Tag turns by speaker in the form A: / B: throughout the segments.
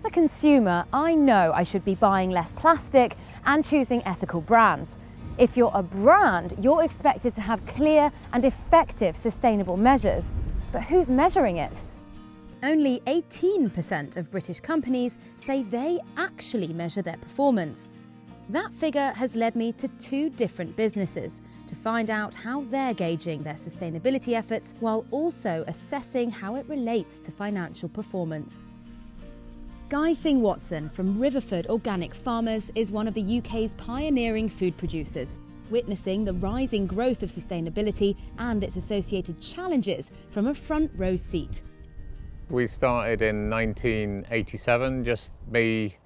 A: a consumer, I know I should be buying less plastic and choosing ethical brands. If you're a brand, you're expected to have clear and effective sustainable measures. But who's measuring it?
B: Only 18% of British companies say they actually measure their performance. That figure has led me to two different businesses to find out how they're gauging their sustainability efforts while also assessing how it relates to financial performance. Guy Singh Watson from Riverford Organic Farmers is one of the UK's pioneering food producers, witnessing the rising growth of sustainability and its associated challenges from a front row seat.
C: We started in 1987, just me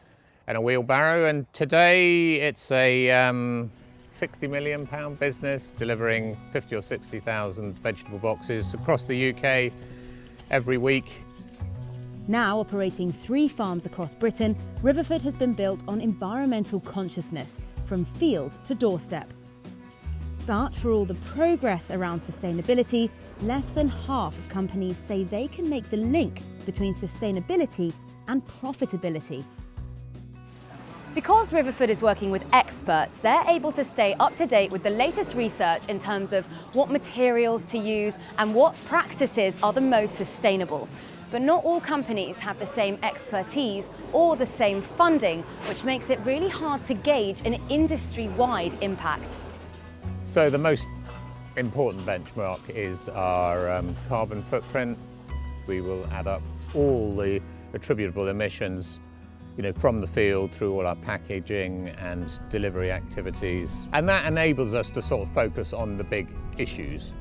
C: and a wheelbarrow, and today it's a £60 million business delivering 50 or 60,000 vegetable boxes across the UK every week.
B: Now operating 3 farms across Britain, Riverford has been built on environmental consciousness, from field to doorstep. But for all the progress around sustainability, less than half of companies say they can make the link between sustainability and profitability.
A: Because Riverford is working with experts, they're able to stay up to date with the latest research in terms of what materials to use and what practices are the most sustainable. But not all companies have the same expertise or the same funding, which makes it really hard to gauge an industry-wide impact.
C: So the most important benchmark is our carbon footprint. We will add up all the attributable emissions, from the field through all our packaging and delivery activities. And that enables us to sort of focus on the big issues.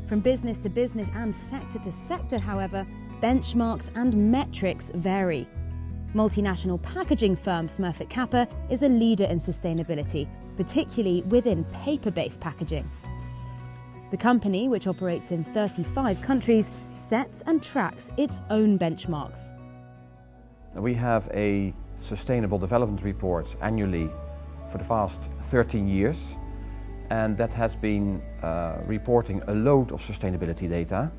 B: From business to business and sector to sector, however, benchmarks and metrics vary. Multinational packaging firm Smurfit Kappa is a leader in sustainability, particularly within paper-based packaging. The company, which operates in 35 countries, sets and tracks its own benchmarks.
D: We have a sustainable development report annually for the past 13 years, and that has been reporting a load of sustainability data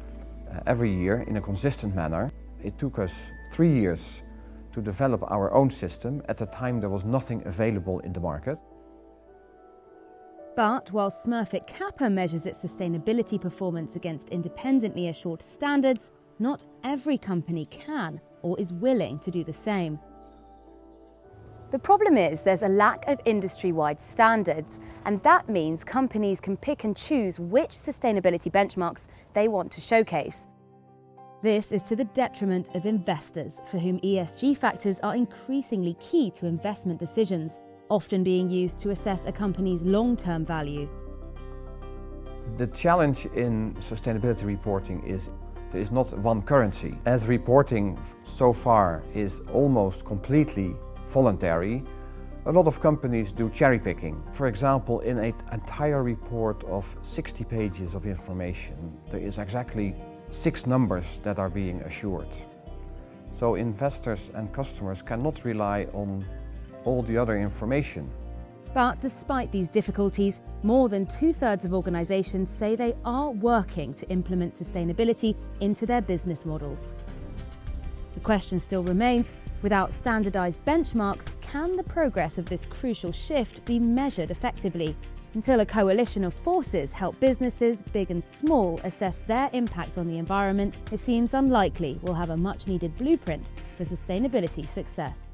D: every year in a consistent manner. It took us 3 years to develop our own system. At the time there was nothing available in the market.
B: But while Smurfit Kappa measures its sustainability performance against independently assured standards, not every company can or is willing to do the same.
A: The problem is there's a lack of industry-wide standards, and that means companies can pick and choose which sustainability benchmarks they want to showcase.
B: This is to the detriment of investors, for whom ESG factors are increasingly key to investment decisions, often being used to assess a company's long-term value.
D: The challenge in sustainability reporting is there is not one currency. As reporting so far is almost completely voluntary, a lot of companies do cherry picking. For example, in an entire report of 60 pages of information, there is exactly 6 numbers that are being assured. So investors and customers cannot rely on all the other information.
B: But despite these difficulties, more than 2/3 of organisations say they are working to implement sustainability into their business models. The question still remains, without standardised benchmarks, can the progress of this crucial shift be measured effectively? Until a coalition of forces help businesses, big and small, assess their impact on the environment, it seems unlikely we'll have a much-needed blueprint for sustainability success.